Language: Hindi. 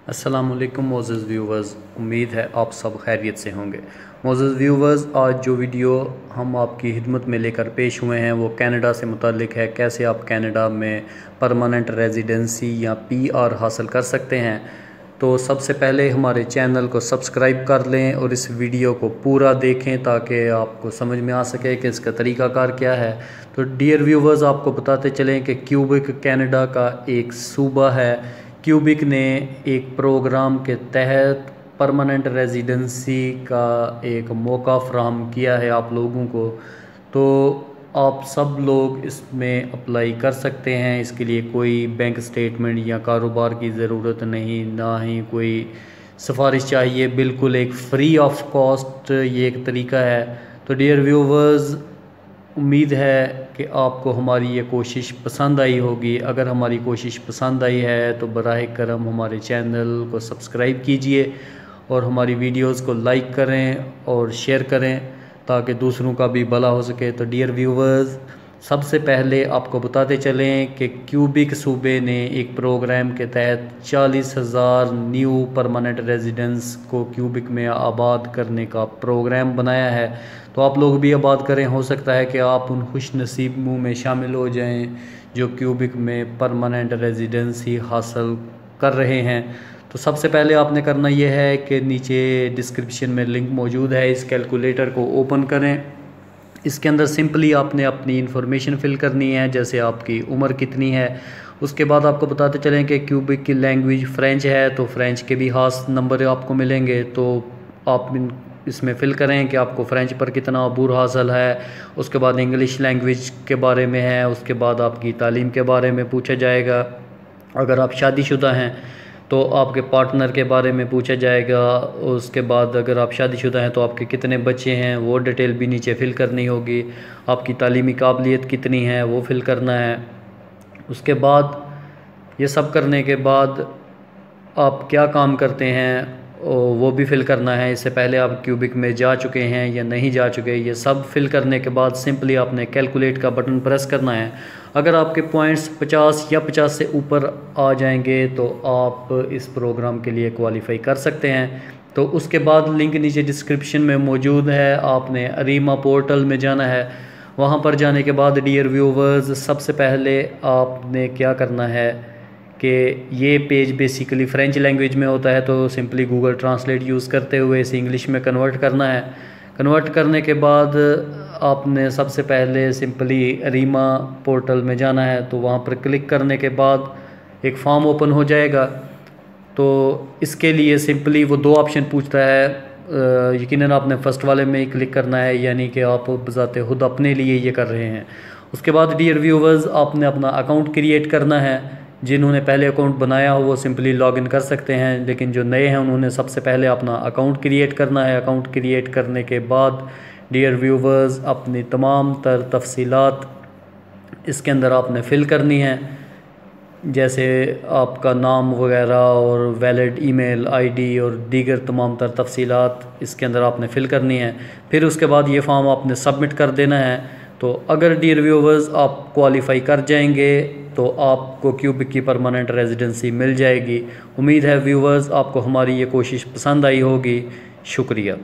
अस्सलामुअलैकुम मोअज़्ज़ज़ व्यूवर्स, उम्मीद है आप सब खैरियत से होंगे। मोअज़्ज़ज़ व्यूवर्स, आज जो वीडियो हम आपकी खिदमत में लेकर पेश हुए हैं वो कनाडा से मुताल्लिक़ है। कैसे आप कनाडा में परमानेंट रेजिडेंसी या पीआर हासिल कर सकते हैं। तो सबसे पहले हमारे चैनल को सब्सक्राइब कर लें और इस वीडियो को पूरा देखें ताकि आपको समझ में आ सके कि इसका तरीक़ाकार क्या है। तो डियर व्यूवर्स, आपको बताते चलें कि क्यूबेक कनाडा का एक सूबा है। क्यूबेक ने एक प्रोग्राम के तहत परमानेंट रेजिडेंसी का एक मौका फ़राहम किया है आप लोगों को। तो आप सब लोग इसमें अप्लाई कर सकते हैं। इसके लिए कोई बैंक स्टेटमेंट या कारोबार की ज़रूरत नहीं, ना ही कोई सिफारिश चाहिए। बिल्कुल एक फ़्री ऑफ कॉस्ट ये एक तरीका है। तो डियर व्यूवर्स, उम्मीद है कि आपको हमारी ये कोशिश पसंद आई होगी। अगर हमारी कोशिश पसंद आई है तो बराह करम हमारे चैनल को सब्सक्राइब कीजिए और हमारी वीडियोस को लाइक करें और शेयर करें ताकि दूसरों का भी भला हो सके। तो डियर व्यूवर्स, सबसे पहले आपको बताते चलें कि क्यूबेक सूबे ने एक प्रोग्राम के तहत 40,000 न्यू परमानेंट रेजिडेंट्स को क्यूबेक में आबाद करने का प्रोग्राम बनाया है। तो आप लोग भी आबाद करें। हो सकता है कि आप उन खुश नसीबों में शामिल हो जाएं जो क्यूबेक में परमानेंट रेजिडेंसी हासिल कर रहे हैं। तो सबसे पहले आपने करना यह है कि नीचे डिस्क्रिप्शन में लिंक मौजूद है, इस कैलकुलेटर को ओपन करें। इसके अंदर सिंपली आपने अपनी इन्फॉर्मेशन फ़िल करनी है, जैसे आपकी उम्र कितनी है। उसके बाद आपको बताते चलें कि क्यूबेक की लैंग्वेज फ़्रेंच है, तो फ़्रेंच के भी ख़ास नंबर आपको मिलेंगे। तो आप इसमें फ़िल करें कि आपको फ़्रेंच पर कितना अबूर हासिल है। उसके बाद इंग्लिश लैंग्वेज के बारे में है। उसके बाद आपकी तालीम के बारे में पूछा जाएगा। अगर आप शादीशुदा हैं तो आपके पार्टनर के बारे में पूछा जाएगा। उसके बाद अगर आप शादीशुदा हैं तो आपके कितने बच्चे हैं वो डिटेल भी नीचे फ़िल करनी होगी। आपकी तालीमी काबिलियत कितनी है वो फ़िल करना है। उसके बाद ये सब करने के बाद आप क्या काम करते हैं वो भी फ़िल करना है। इससे पहले आप क्यूबेक में जा चुके हैं या नहीं जा चुके, ये सब फिल करने के बाद सिंपली आपने कैलकुलेट का बटन प्रेस करना है। अगर आपके पॉइंट्स 50 या 50 से ऊपर आ जाएंगे तो आप इस प्रोग्राम के लिए क्वालिफाई कर सकते हैं। तो उसके बाद लिंक नीचे डिस्क्रिप्शन में मौजूद है। आपने अरीमा पोर्टल में जाना है। वहाँ पर जाने के बाद डियर व्यूवर्स, सबसे पहले आपने क्या करना है कि ये पेज बेसिकली फ़्रेंच लैंग्वेज में होता है, तो सिंपली गूगल ट्रांसलेट यूज़ करते हुए इसे इंग्लिश में कन्वर्ट करना है। कन्वर्ट करने के बाद आपने सबसे पहले सिंपली अरीमा पोर्टल में जाना है। तो वहाँ पर क्लिक करने के बाद एक फॉर्म ओपन हो जाएगा। तो इसके लिए सिंपली वो दो ऑप्शन पूछता है। यकीनन आपने फ़र्स्ट वाले में ही क्लिक करना है, यानी कि आप बज़ाते खुद अपने लिए ये कर रहे हैं। उसके बाद डियर व्यूवर्स, आपने अपना अकाउंट क्रिएट करना है। जिन्होंने पहले अकाउंट बनाया हो वो सिंपली लॉगिन कर सकते हैं, लेकिन जो नए हैं उन्होंने सबसे पहले अपना अकाउंट क्रिएट करना है। अकाउंट क्रिएट करने के बाद डियर व्यूवर्स, अपनी तमाम तर तफसीलात इसके अंदर आपने फ़िल करनी है, जैसे आपका नाम वगैरह और वैलिड ईमेल आईडी और दीगर तमाम तर तफसीलात इसके अंदर आपने फ़िल करनी है। फिर उसके बाद ये फॉर्म आपने सबमिट कर देना है। तो अगर डियर व्यूवर्स आप क्वालिफ़ाई कर जाएंगे तो आपको क्यूबेक की परमानेंट रेजिडेंसी मिल जाएगी। उम्मीद है व्यूवर्स आपको हमारी ये कोशिश पसंद आई होगी। शुक्रिया।